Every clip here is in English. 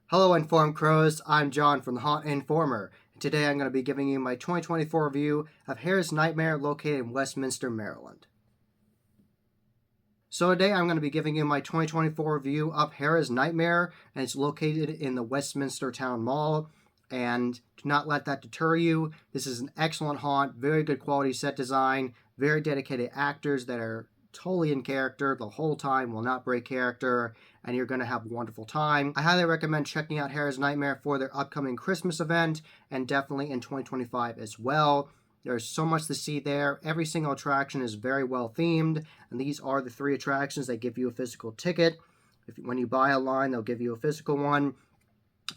Hello, Informed Crows. I'm John from the Haunt Informer. Today I'm going to be giving you my 2024 review of Hera's Nightmare located in Westminster, Maryland. So today I'm going to be giving you my 2024 review of Hera's Nightmare, and it's located in the Westminster Town Mall. And do not let that deter you. This is an excellent haunt, very good quality set design, very dedicated actors that are totally in character the whole time, will not break character, and you're going to have a wonderful time. I highly recommend checking out Hera's Nightmare for their upcoming Christmas event, and definitely in 2025 as well. There's so much to see there. Every single attraction is very well themed, and these are the 3 attractions that give you a physical ticket. When you buy a line, they'll give you a physical one.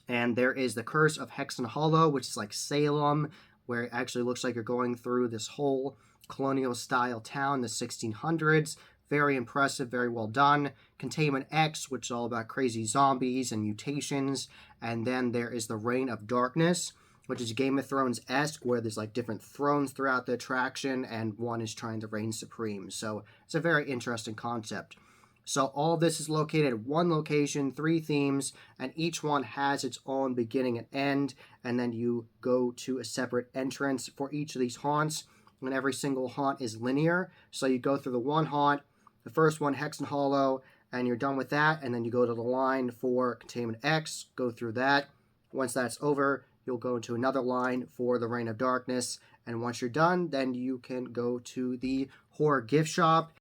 And there is the Curse of Hexen Hollow, which is like Salem, where it actually looks like you're going through this whole colonial style town, the 1600s. Very impressive, very well done. Containment X, which is all about crazy zombies and mutations. And then there is the Reign of Darkness, which is Game of Thrones-esque, where there's like different thrones throughout the attraction, and one is trying to reign supreme. So it's a very interesting concept. So all of this is located at one location, 3 themes, and each one has its own beginning and end, and then you go to a separate entrance for each of these haunts, and every single haunt is linear. So you go through the one haunt, the first one, Hexen Hollow, and you're done with that, and then you go to the line for Containment X, go through that. Once that's over, you'll go into another line for the Reign of Darkness, and once you're done, then you can go to the Horror Gift Shop.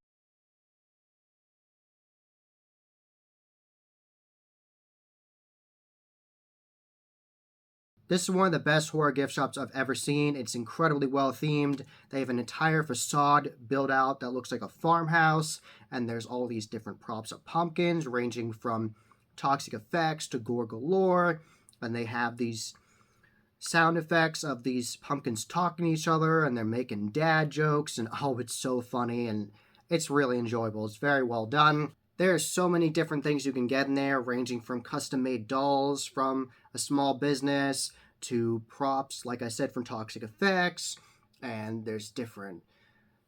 This is one of the best horror gift shops I've ever seen. It's incredibly well themed. They have an entire facade built out that looks like a farmhouse, and there's all these different props of pumpkins ranging from toxic effects to gore galore, and they have these sound effects of these pumpkins talking to each other, and they're making dad jokes, and oh, it's so funny, and it's really enjoyable. It's very well done. There's so many different things you can get in there, ranging from custom-made dolls from a small business to props, like I said, from Toxic Effects, and there's different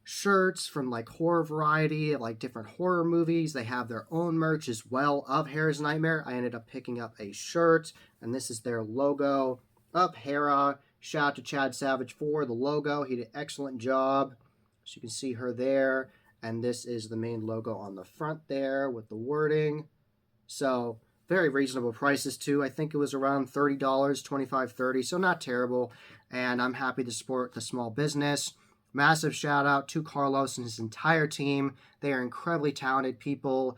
shirts from like horror variety, like different horror movies. They have their own merch as well of Hera's Nightmare. I ended up picking up a shirt, and this is their logo of Hera. Shout out to Chad Savage for the logo. He did an excellent job. So you can see her there. And this is the main logo on the front there with the wording. So very reasonable prices too. I think it was around $30, $25, $30, so not terrible. And I'm happy to support the small business. Massive shout out to Carlos and his entire team. They are incredibly talented people.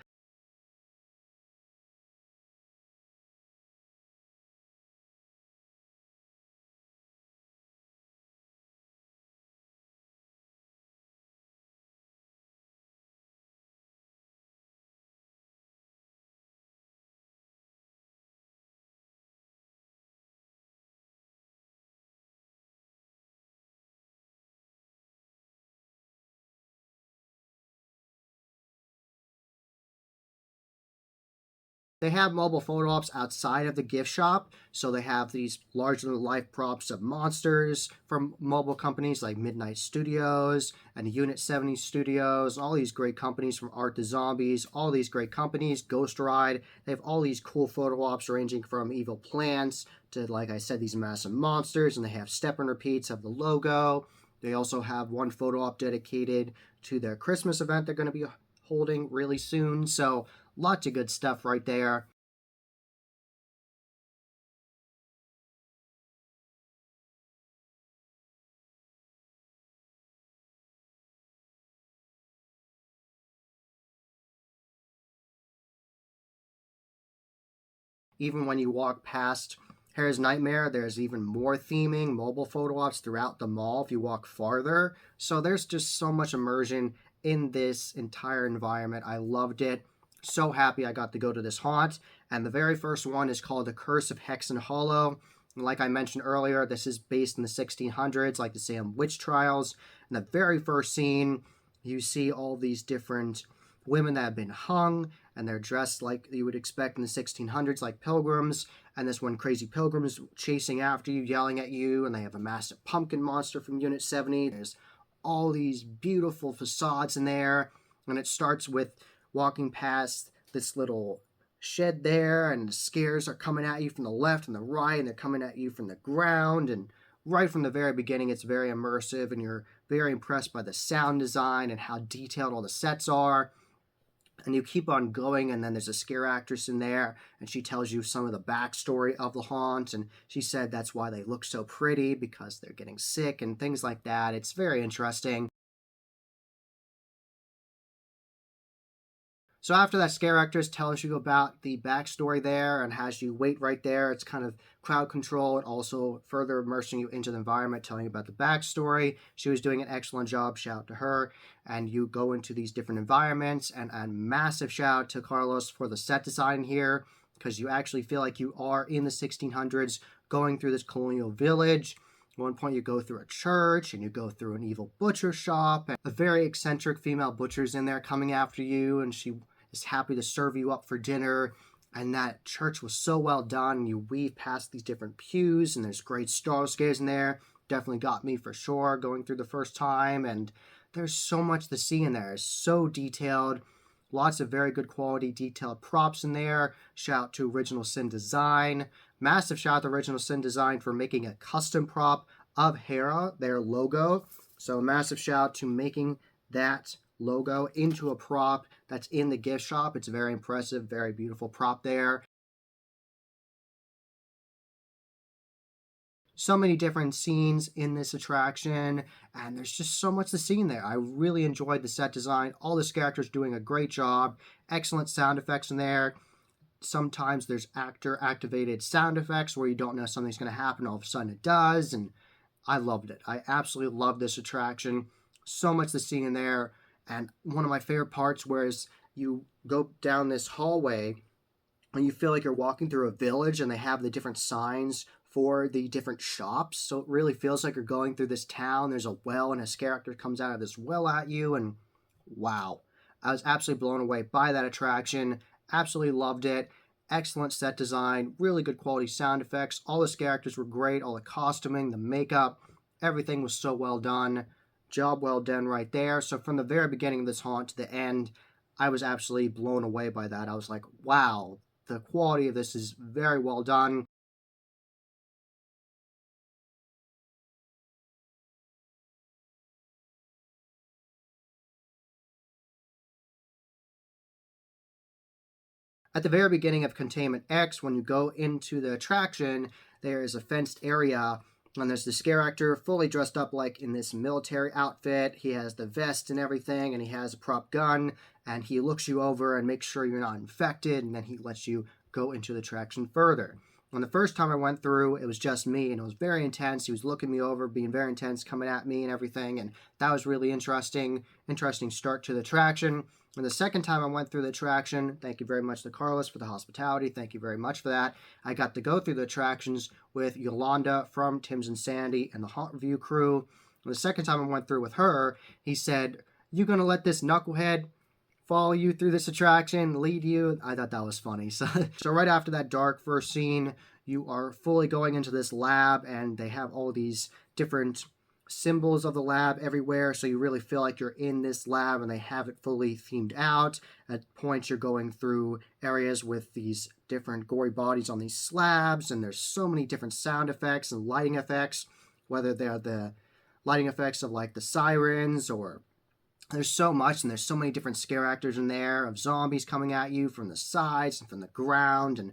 They have mobile photo ops outside of the gift shop, so they have these larger-than-life props of monsters from mobile companies like Midnight Studios and Unit 70 Studios, all these great companies from Art to Zombies, all these great companies, Ghost Ride. They have all these cool photo ops ranging from evil plants to, like I said, these massive monsters, and they have step and repeats of the logo. They also have one photo op dedicated to their Christmas event they're going to be holding really soon, so lots of good stuff right there. Even when you walk past Hera's Nightmare, there's even more theming, mobile photo ops throughout the mall if you walk farther. So there's just so much immersion in this entire environment. I loved it. So happy I got to go to this haunt. And the very first one is called The Curse of Hexen Hollow. And like I mentioned earlier, this is based in the 1600s, like the Salem witch trials. In the very first scene, you see all these different women that have been hung, and they're dressed like you would expect in the 1600s, like pilgrims. And this one crazy pilgrim is chasing after you, yelling at you, and they have a massive pumpkin monster from Unit 70. There's all these beautiful facades in there, and it starts with walking past this little shed there, and the scares are coming at you from the left and the right, and they're coming at you from the ground. And right from the very beginning, it's very immersive, and you're very impressed by the sound design and how detailed all the sets are. And you keep on going, and then there's a scare actress in there, and she tells you some of the backstory of the haunt, and she said that's why they look so pretty, because they're getting sick and things like that. It's very interesting. So after that, scare actress tells you about the backstory there and has you wait right there. It's kind of crowd control and also further immersing you into the environment, telling you about the backstory. She was doing an excellent job. Shout out to her. And you go into these different environments, and massive shout out to Carlos for the set design here, because you actually feel like you are in the 1600s going through this colonial village. At one point, you go through a church, and you go through an evil butcher shop, and a very eccentric female butcher's in there coming after you, and she is happy to serve you up for dinner. And that church was so well done. You weave past these different pews, and there's great star scares in there. Definitely got me for sure going through the first time. And there's so much to see in there. It's so detailed. Lots of very good quality detailed props in there. Shout out to Original Sin Design. Massive shout out to Original Sin Design for making a custom prop of Hera, their logo. So massive shout out to making that logo into a prop that's in the gift shop. It's a very impressive, very beautiful prop there. So many different scenes in this attraction, and there's just so much to see in there. I really enjoyed the set design. All the characters doing a great job. Excellent sound effects in there. Sometimes there's actor activated sound effects where you don't know something's going to happen, all of a sudden it does, and I loved it. I absolutely love this attraction. So much to see in there. And one of my favorite parts was you go down this hallway and you feel like you're walking through a village, and they have the different signs for the different shops. So it really feels like you're going through this town. There's a well, and a character comes out of this well at you. And wow, I was absolutely blown away by that attraction. Absolutely loved it. Excellent set design, really good quality sound effects. All the characters were great. All the costuming, the makeup, everything was so well done. Job well done right there. So from the very beginning of this haunt to the end, I was absolutely blown away by that. I was like, wow, the quality of this is very well done. At the very beginning of Containment X, when you go into the attraction, there is a fenced area, and there's the scare actor fully dressed up like in this military outfit. He has the vest and everything, and he has a prop gun, and he looks you over and makes sure you're not infected, and then he lets you go into the attraction further. When the first time I went through, it was just me, and it was very intense. He was looking me over, being very intense, coming at me and everything, and that was really interesting. Interesting start to the attraction. And the second time I went through the attraction, thank you very much to Carlos for the hospitality. Thank you very much for that. I got to go through the attractions with Yolanda from Tim's and Sandy and the Haunt Review crew. And the second time I went through with her, he said, "You gonna let this knucklehead follow you through this attraction, lead you?" I thought that was funny. So right after that dark first scene, you are fully going into this lab, and they have all these different symbols of the lab everywhere, so you really feel like you're in this lab, and they have it fully themed out. At points, you're going through areas with these different gory bodies on these slabs, and there's so many different sound effects and lighting effects, whether they're the lighting effects of like the sirens, or there's so much, and there's so many different scare actors in there of zombies coming at you from the sides and from the ground, and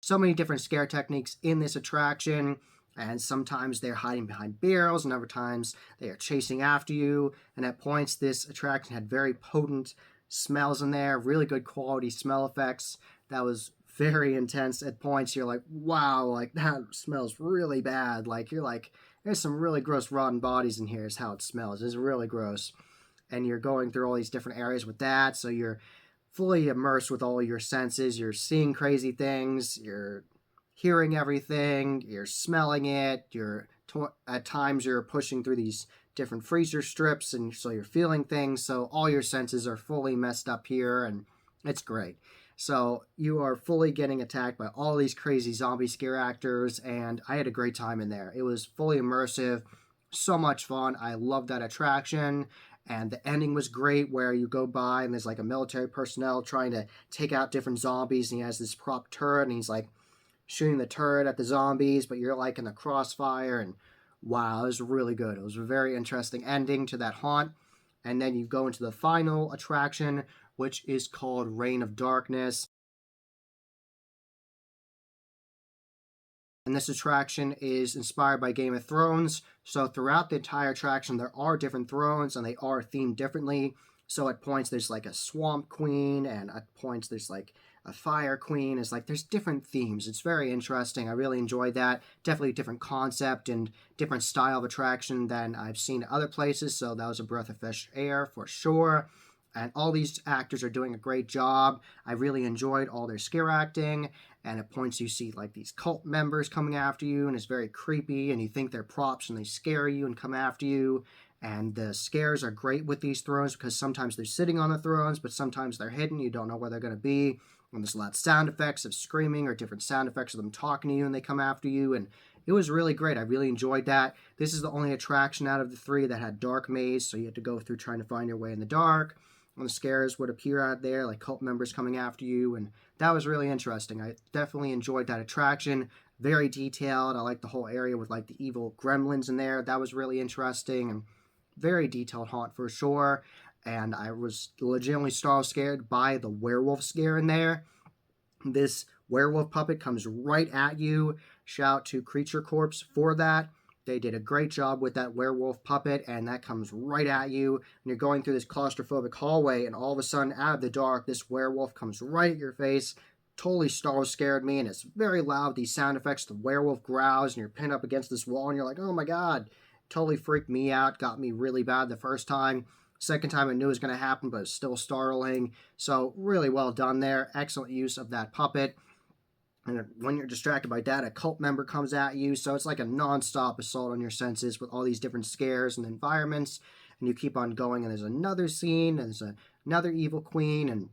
so many different scare techniques in this attraction. And sometimes they're hiding behind barrels, and other times they are chasing after you. And at points, this attraction had very potent smells in there, really good quality smell effects. That was very intense. At points, you're like, wow, like that smells really bad. Like you're like, there's some really gross rotten bodies in here is how it smells. It's really gross. And you're going through all these different areas with that, so you're fully immersed with all your senses. You're seeing crazy things, you're hearing everything, you're smelling it, at times you're pushing through these different freezer strips, and so you're feeling things. So all your senses are fully messed up here, and it's great. So you are fully getting attacked by all these crazy zombie scare actors, and I had a great time in there. It was fully immersive, so much fun. I love that attraction. And the ending was great, where you go by and there's like a military personnel trying to take out different zombies, and he has this prop turret, and he's like shooting the turret at the zombies, but you're like in the crossfire. And wow, it was really good. It was a very interesting ending to that haunt. And then you go into the final attraction, which is called Reign of Darkness. And this attraction is inspired by Game of Thrones. So throughout the entire attraction, there are different thrones, and they are themed differently. So at points, there's like a swamp queen, and at points, there's like a fire queen. It's like there's different themes. It's very interesting. I really enjoyed that. Definitely a different concept and different style of attraction than I've seen at other places. So that was a breath of fresh air for sure. And all these actors are doing a great job. I really enjoyed all their scare acting. And at points you see like these cult members coming after you, and it's very creepy, and you think they're props and they scare you and come after you. And the scares are great with these thrones, because sometimes they're sitting on the thrones, but sometimes they're hidden. You don't know where they're going to be. And there's a lot of sound effects of screaming, or different sound effects of them talking to you and they come after you. And it was really great. I really enjoyed that. This is the only attraction out of the three that had dark maze, so you had to go through trying to find your way in the dark. And the scares would appear out there, like cult members coming after you, and that was really interesting. I definitely enjoyed that attraction. Very detailed. I like the whole area with like the evil gremlins in there. That was really interesting, and very detailed haunt for sure. And I was legitimately scared by the werewolf scare in there. This werewolf puppet comes right at you. Shout out to Creature Corpse for that. They did a great job with that werewolf puppet, and that comes right at you. And you're going through this claustrophobic hallway, and all of a sudden, out of the dark, this werewolf comes right at your face. Totally scared me, and it's very loud, these sound effects. The werewolf growls, and you're pinned up against this wall, and you're like, oh my god. Totally freaked me out. Got me really bad the first time. Second time, I knew it was going to happen, but it's still startling. So, really well done there. Excellent use of that puppet. And when you're distracted by that, a cult member comes at you. So it's like a non-stop assault on your senses with all these different scares and environments. And you keep on going, and there's another scene, and there's another evil queen, and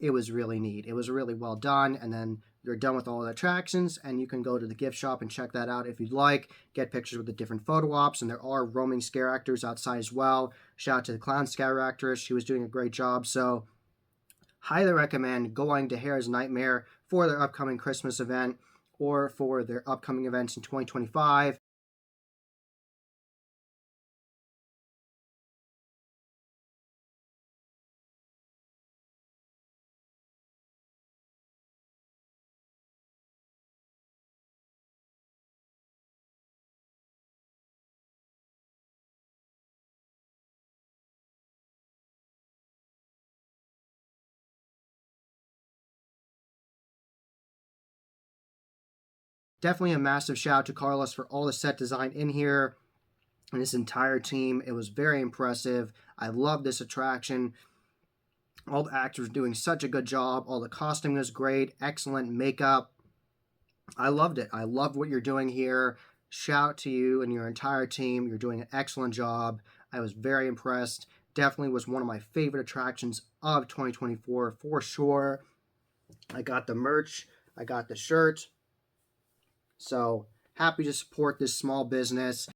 it was really neat. It was really well done. And then you're done with all the attractions, and you can go to the gift shop and check that out if you'd like. Get pictures with the different photo ops, and there are roaming scare actors outside as well. Shout out to the clown scare actress. She was doing a great job. So highly recommend going to Hera's Nightmare for their upcoming Christmas event or for their upcoming events in 2025. Definitely a massive shout out to Carlos for all the set design in here and his entire team. It was very impressive. I love this attraction. All the actors doing such a good job. All the costuming was great. Excellent makeup. I loved it. I loved what you're doing here. Shout out to you and your entire team. You're doing an excellent job. I was very impressed. Definitely was one of my favorite attractions of 2024 for sure. I got the merch. I got the shirt. So happy to support this small business.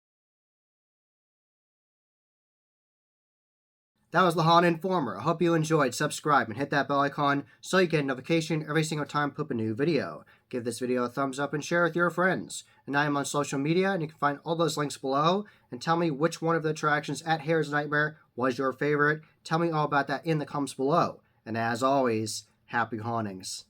That was Lahan Informer. I hope you enjoyed. Subscribe and hit that bell icon so you get a notification every single time I put up a new video. Give this video a thumbs up and share with your friends. And I am on social media, and you can find all those links below. And tell me which one of the attractions at Hera's Nightmare was your favorite. Tell me all about that in the comments below. And as always, happy hauntings.